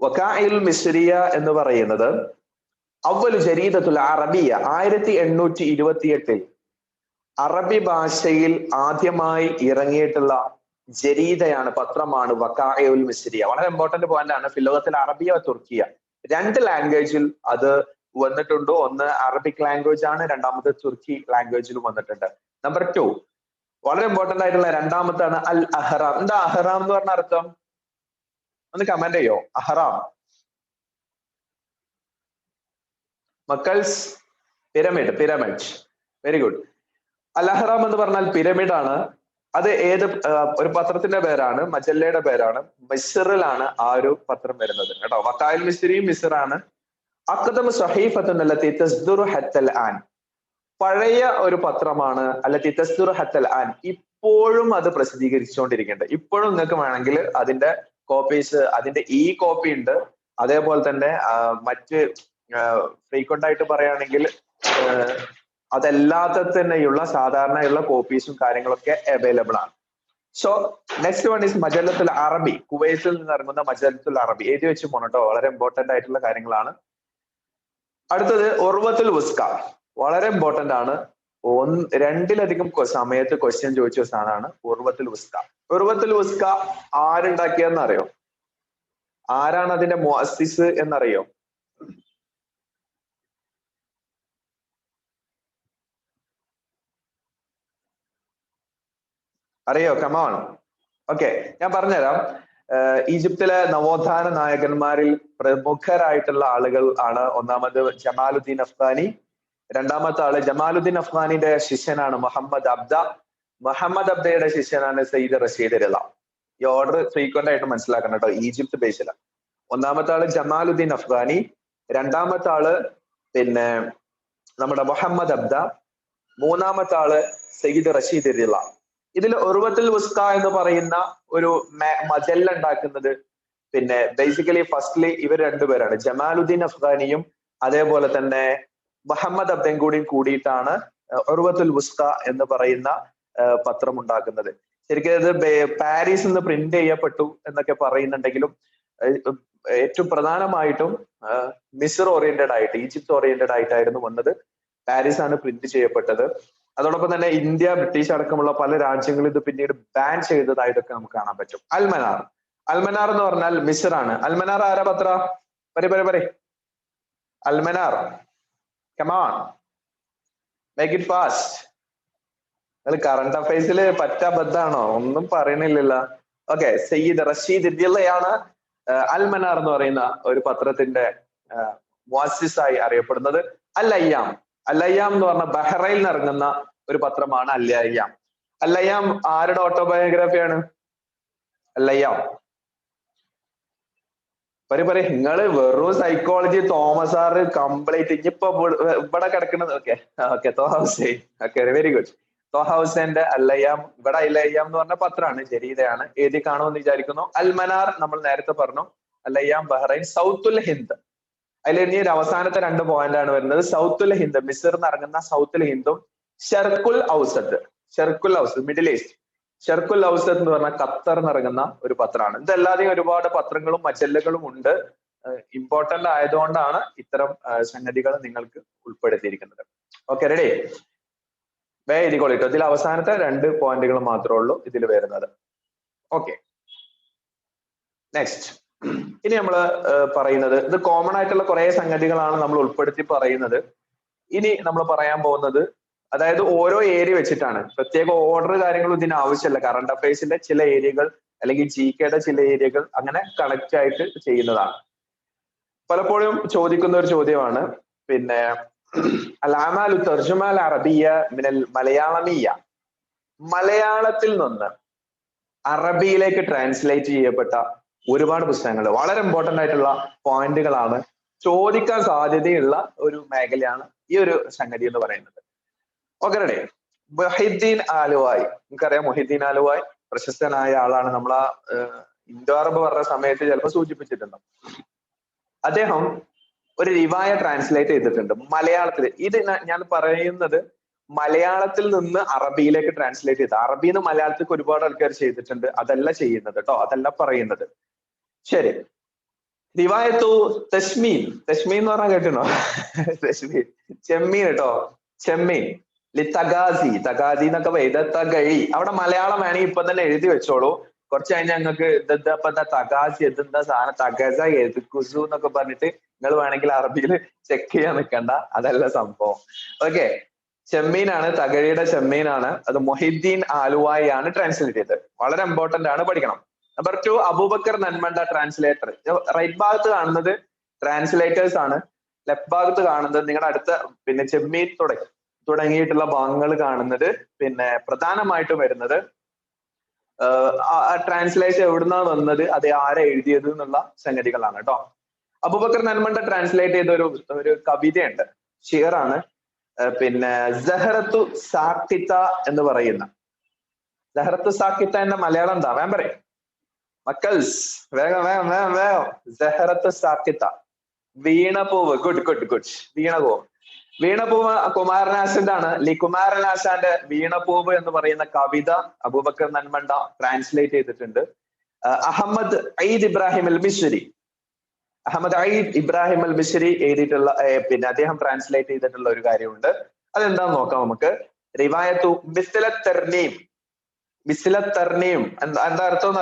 വകാഇൽ മിസ്രിയ എന്ന് പറയുന്നത് അവ്വലു ജരീദത്തുൽ അറബിയ 1828 അറബി ഭാഷയിൽ ആദ്യമായി ഇറങ്ങിയിട്ടുള്ള ജരീദയാണ്, പത്രമാണ് വകാഇഉൽ മിസ്രിയ. വളരെ ഇമ്പോർട്ടന്റ് പോയിന്റ് ആണ്. ഫിലോകത്തിൽ അറബിയ തുർക്കിയ 2 ലാംഗ്വേജിൽ അത് വന്നിട്ടുണ്ട്. ഒന്ന് അറബിക് ലാംഗ്വേജ് ആണ്, രണ്ടാമത് തുർക്കി ലാംഗ്വേജിലും വന്നിട്ടുണ്ട്. നമ്പർ 2 വളരെ ഇമ്പോർട്ടന്റ് ആയിട്ടുള്ള രണ്ടാമത്താണ് അൽ അഹ്റാം. എന്താ അഹ്റാം എന്ന് പറഞ്ഞ അർത്ഥം? ഒന്ന് കമന്റ് ചെയ്യോ? അഹ്റാം മക്കൾസ്? Pyramid, pyramid. Very good. അൽ അഹ്റാം എന്ന് പറഞ്ഞാൽ പിരമിഡ് ആണ്. അത് ഏത് ഒരു പത്രത്തിന്റെ പേരാണ്, മജല്ലയുടെ പേരാണ്. മിസ്റിലാണ് ആ ഒരു പത്രം വരുന്നത് കേട്ടോ. വകാഇൽ മിസ്രിയും മിസ്റാണ്. അഖ്ദം സഹീഫത്തുൻ അല്ലതി തസ്ദുറു ഹത്തൽ ആൻ, പഴയ ഒരു പത്രമാണ്. അല്ലതി തസ്ദുറു ഹത്തൽ ആൻ, ഇപ്പോഴും അത് പ്രസിദ്ധീകരിച്ചുകൊണ്ടിരിക്കുന്നുണ്ട്. ഇപ്പോഴും നിങ്ങൾക്ക് വേണമെങ്കിൽ അതിന്റെ കോപ്പീസ്, അതിന്റെ ഇ കോപ്പി ഉണ്ട്. അതേപോലെ തന്നെ മറ്റ് ഫ്രീക്വന്റ് ആയിട്ട് പറയുകയാണെങ്കിൽ അതല്ലാതെ തന്നെയുള്ള സാധാരണയുള്ള കോപ്പീസും കാര്യങ്ങളൊക്കെ അവൈലബിൾ ആണ്. സോ നെക്സ്റ്റ് വൺ ഈസ് മജല്ലത്തുൽ അറബി. കുവൈത്തിൽ നിന്ന് ഇറങ്ങുന്ന മജല്ലത്തുൽ അറബി. എഴുതി വെച്ച് പോകണം കേട്ടോ, വളരെ ഇമ്പോർട്ടന്റ് ആയിട്ടുള്ള കാര്യങ്ങളാണ്. അടുത്തത് ഉർവത്തുൽ വുസ്ക, വളരെ ഇമ്പോർട്ടന്റ് ആണ്. രണ്ടിലധികം സമയത്ത് ക്വസ്റ്റ്യൻ ചോദിച്ച സാധനമാണ് ഉർവത്തുൽ വുസ്ക. ഉർവത്തുൽ വുസ്ക ആരുണ്ടാക്കിയെന്ന് അറിയോ? ആരാണ് അതിന്റെ മുഅസ്സിസ് എന്നറിയോ? അറിയോ? കമോൺ. ഓക്കെ, ഞാൻ പറഞ്ഞുതരാം. ഈജിപ്തിലെ നവോത്ഥാന നായകന്മാരിൽ പ്രമുഖരായിട്ടുള്ള ആളുകൾ ആണ്. ഒന്നാമത് ജമാലുദ്ദീൻ അഫ്ഗാനി, രണ്ടാമത്തെ ആള് ജമാലുദ്ദീൻ അഫ്ഗാനിന്റെ ശിഷ്യനാണ് മുഹമ്മദ് അബ്ദ, മുഹമ്മദ് അബ്ദയുടെ ശിഷ്യനാണ് സയ്യിദ് റഷീദ് റിള. ഈ ഓർഡർ ഫ്രീക്വന്റ് ആയിട്ട് മനസ്സിലാക്കണം കേട്ടോ, ഈജിപ്ത് ബേസിലാണ്. ഒന്നാമത്തെ ആള് ജമാലുദ്ദീൻ അഫ്ഗാനി, രണ്ടാമത്തെ ആള് പിന്നെ നമ്മുടെ മുഹമ്മദ് അബ്ദ, മൂന്നാമത്തെ ആള് സയ്യിദ് റഷീദ് റിള. ഇതിൽ ഉർവത്തുൽ വുസ്ക എന്ന് പറയുന്ന ഒരു മജല്ല ഉണ്ടാക്കുന്നത് പിന്നെ ബേസിക്കലി ഫസ്റ്റ്ലി ഇവർ രണ്ടുപേരാണ്, ജമാലുദ്ദീൻ അഫ്ഗാനിയും അതേപോലെ തന്നെ മുഹമ്മദ് അബ്ദയും കൂടിയിട്ടാണ് ഉർവത്തുൽ വുസ്ക എന്ന് പറയുന്ന പത്രം ഉണ്ടാക്കുന്നത്. ശരിക്കും ഇത് പാരീസിൽ നിന്ന് പ്രിന്റ് ചെയ്യപ്പെട്ടു എന്നൊക്കെ പറയുന്നുണ്ടെങ്കിലും ഏറ്റവും പ്രധാനമായിട്ടും മിസ്ർ ഓറിയന്റഡ് ആയിട്ട്, ഈജിപ്ത് ഓറിയന്റഡ് ആയിട്ടായിരുന്നു വന്നത്. പാരീസ് ആണ് പ്രിന്റ് ചെയ്യപ്പെട്ടത്. അതോടൊപ്പം തന്നെ ഇന്ത്യ, ബ്രിട്ടീഷ് അടക്കമുള്ള പല രാജ്യങ്ങളും ഇത് പിന്നീട് ബാൻ ചെയ്തതായിട്ടൊക്കെ നമുക്ക് കാണാൻ പറ്റും. അൽമനാർ, അൽമനാർ എന്ന് പറഞ്ഞാൽ മിസ്ർ ആണ്. അൽമനാർ ആരാ പത്ര? പറ Al Manar, come on make it fast. നിങ്ങൾ കറണ്ട് അഫയേഴ്സിൽ പറ്റാബദ്ധാണോ? ഒന്നും പറയണില്ലല്ലോ. ഓക്കെ, സയ്യിദ് റഷീദ് റിളയാണ് അൽമനാർ എന്ന് പറയുന്ന ഒരു പത്രത്തിന്റെ മുഅസ്സിസായി അറിയപ്പെടുന്നത്. അൽ അയ്യാം, അൽ അയ്യാം എന്ന് പറഞ്ഞ ബഹ്റൈനിൽ ഇറങ്ങുന്ന ഒരു പത്രമാണ് അൽ അയ്യാം. അൽ അയ്യാം ആരുടെ ഓട്ടോബയോഗ്രഫിയാണ്? അൽ അയ്യാം പറ നിങ്ങള് വെറും സൈക്കോളജി തോമസ് ആർ കംപ്ലീറ്റ് ഇനിയിപ്പോ ഇവിടെ കിടക്കുന്നത്. Okay Taha Hussein. Okay, very good. Taha ഹുസൈന്റെ അൽ അയ്യാം, ഇവിടെ അൽ അയ്യാം എന്ന് പറഞ്ഞ പത്രമാണ്, ജരീദയാണ്. എഴുതി കാണുമെന്ന് വിചാരിക്കുന്നു. അൽമനാർ നമ്മൾ നേരത്തെ പറഞ്ഞു. അൽ അയ്യാം ബഹ്റൈൻ. സൗത്തുൽ ഹിന്ദ്, അതിൽ ഇനി ഒരു അവസാനത്തെ 2 പോയിന്റ് ആണ് വരുന്നത്. സൗത്തുൽ ഹിന്ദ്, മിസ്റിൽ ഇറങ്ങുന്ന സൗത്തുൽ ഹിന്ദും ഷർക്കുൽ ഔസത്ത്, ഷർക്കുൽ ഔസത്ത് മിഡിൽ ഈസ്റ്റ്, ഷർക്കുൽ ഔസത്ത് എന്ന് പറഞ്ഞാൽ ഖത്തറിൽ ഇറങ്ങുന്ന ഒരു പത്രമാണ്. ഇതല്ലാതെ ഒരുപാട് പത്രങ്ങളും മജല്ലകളും ഉണ്ട്. ഇമ്പോർട്ടന്റ് ആയതുകൊണ്ടാണ് ഇത്തരം സംഗതികൾ നിങ്ങൾക്ക് ഉൾപ്പെടുത്തിയിരിക്കുന്നത്. Okay, ready? എഴുതിക്കോളിട്ടോ. ഇതിൽ അവസാനത്തെ 2 പോയിന്റുകൾ മാത്രമേ ഉള്ളൂ ഇതിൽ വരുന്നത്. Okay, next. ഇനി നമ്മൾ പറയുന്നത്, ഇത് കോമൺ ആയിട്ടുള്ള കുറെ സംഗതികളാണ് നമ്മൾ ഉൾപ്പെടുത്തി പറയുന്നത്. ഇനി നമ്മൾ പറയാൻ പോകുന്നത്, അതായത് ഓരോ ഏരിയ വെച്ചിട്ടാണ്, പ്രത്യേക ഓർഡർ കാര്യങ്ങളും ഇതിന് ആവശ്യമില്ല. കറണ്ട് അഫയേഴ്സിന്റെ ചില ഏരിയകൾ അല്ലെങ്കിൽ GKയുടെ ചില ഏരിയകൾ അങ്ങനെ കണക്ട് ആയിട്ട് ചെയ്യുന്നതാണ്. പലപ്പോഴും ചോദിക്കുന്ന ഒരു ചോദ്യമാണ് പിന്നെ അൽ-അമാലു തർജുമ അൽ-അറബിയ്യ മിനൽ മലയാളമിയ്യ, മലയാളത്തിൽ നിന്ന് അറബിയിലേക്ക് ട്രാൻസ്ലേറ്റ് ചെയ്യപ്പെട്ട ഒരുപാട് പുസ്തകങ്ങൾ. വളരെ ഇമ്പോർട്ടന്റ് ആയിട്ടുള്ള പോയിന്റുകളാണ്, ചോദിക്കാൻ സാധ്യതയുള്ള ഒരു മേഖലയാണ് ഈ ഒരു സംഗതി എന്ന് പറയുന്നത്. Okay, ready? മുഹിദ്ദീൻ ആലുവായി, നിങ്ങൾക്കറിയാം മുഹിദ്ദീൻ ആലുവായി പ്രശസ്തനായ ആളാണ്. നമ്മൾ ആ ഇൻഡോ അറബ് പറഞ്ഞ സമയത്ത് ചിലപ്പോൾ സൂചിപ്പിച്ചിട്ടുണ്ട്. അദ്ദേഹം ഒരു റിവായ ട്രാൻസ്ലേറ്റ് ചെയ്തിട്ടുണ്ട് മലയാളത്തിൽ. ഇത് ഞാൻ പറയുന്നത് മലയാളത്തിൽ നിന്ന് അറബിയിലേക്ക് ട്രാൻസ്ലേറ്റ് ചെയ്ത്, അറബിയിൽ നിന്ന് മലയാളത്തിലേക്ക് ഒരുപാട് ആൾക്കാർ ചെയ്തിട്ടുണ്ട്. അതല്ല ചെയ്യുന്നത് കേട്ടോ, അതല്ല പറയുന്നത്. ശരി, റിവായത്തു തശ്മീൻ. തശ്മീൻ എന്ന് പറഞ്ഞാൽ കേട്ടിണോ? തശ്മീൻ ചെമ്മീൻ കേട്ടോ, ചെമ്മീൻ. തകാസി, തകാസി എന്നൊക്കെ ഇത് തകഴി. അവിടെ മലയാളം വേണമെങ്കിൽ ഇപ്പൊ തന്നെ എഴുതി വെച്ചോളൂ. കുറച്ച് കഴിഞ്ഞാൽ ഞങ്ങൾക്ക് ഇപ്പൊ തകാസി ഇതെന്താ സാധനം, തകസ കുസു എന്നൊക്കെ പറഞ്ഞിട്ട് നിങ്ങൾ വേണമെങ്കിൽ അറബിയിൽ ചെക്ക് ചെയ്യാൻ നിൽക്കണ്ട, അതല്ല സംഭവം. ഓക്കെ, ചെമ്മീനാണ്, തകഴിയുടെ ചെമ്മീനാണ്. അത് മൊഹിദ്ദീൻ ആലുവായി ആണ് ട്രാൻസ്ലേറ്റ് ചെയ്തത്. വളരെ ഇമ്പോർട്ടന്റ് ആണ്, പഠിക്കണം. Number 2 Abubakar Nanmanda translator. Right ഭാഗത്ത് കാണുന്നത് ട്രാൻസ്ലേറ്റേഴ്സ് ആണ്, ലെഫ്റ്റ് ഭാഗത്ത് കാണുന്നത് നിങ്ങളുടെ അടുത്ത പിന്നെ ചെമ്മീൻ തുടങ്ങിയിട്ടുള്ള ഭാഗങ്ങൾ കാണുന്നത് പിന്നെ പ്രധാനമായിട്ടും വരുന്നത് ട്രാൻസ്ലേഷൻ എവിടുന്നാണ് വന്നത്, അത് ആരെ എഴുതിയത് എന്നുള്ള സംഗതികളാണ് കേട്ടോ. അബൂബക്കർ നന്മണ്ട ട്രാൻസ്ലേറ്റ് ചെയ്ത ഒരു കവിതയുണ്ട്, ഷിയറാണ്. പിന്നെ സഹറത്തു സാക്കിത്ത എന്ന് പറയുന്ന, സഹറത്തു സാക്കിത്ത എന്ന മലയാളം എന്താ വേം പറയും മക്കൾസ്, വേഗം വേഗം വേഗം വേഗം. സഹറത്തു സാക്കിത്ത, Veenapoovu. Good good good, Veenapoovu. Veenapoovu കുമാരനാശാന്റെ ആണ്. കുമാരനാശാന്റെ വീണപൂവ് എന്ന് പറയുന്ന കവിത അബൂബക്കർ നന്മണ്ട ട്രാൻസ്ലേറ്റ് ചെയ്തിട്ടുണ്ട്. അഹമ്മദ് ഐദ് ഇബ്രാഹിം അൽ ബിശ്രി, അഹമ്മദ് ഐദ് ഇബ്രാഹിം അൽ ബിശ്രി എഴുതിയിട്ടുള്ള പിന്നെ അദ്ദേഹം ട്രാൻസ്ലേറ്റ് ചെയ്തിട്ടുള്ള ഒരു കാര്യമുണ്ട്. അതെന്താന്ന് നോക്കാം നമുക്ക്. റിവായത്തു ബിസ്ലത്ത് തർനീം. ബിസ്ലത്ത് തർനീം എന്താ അർത്ഥം?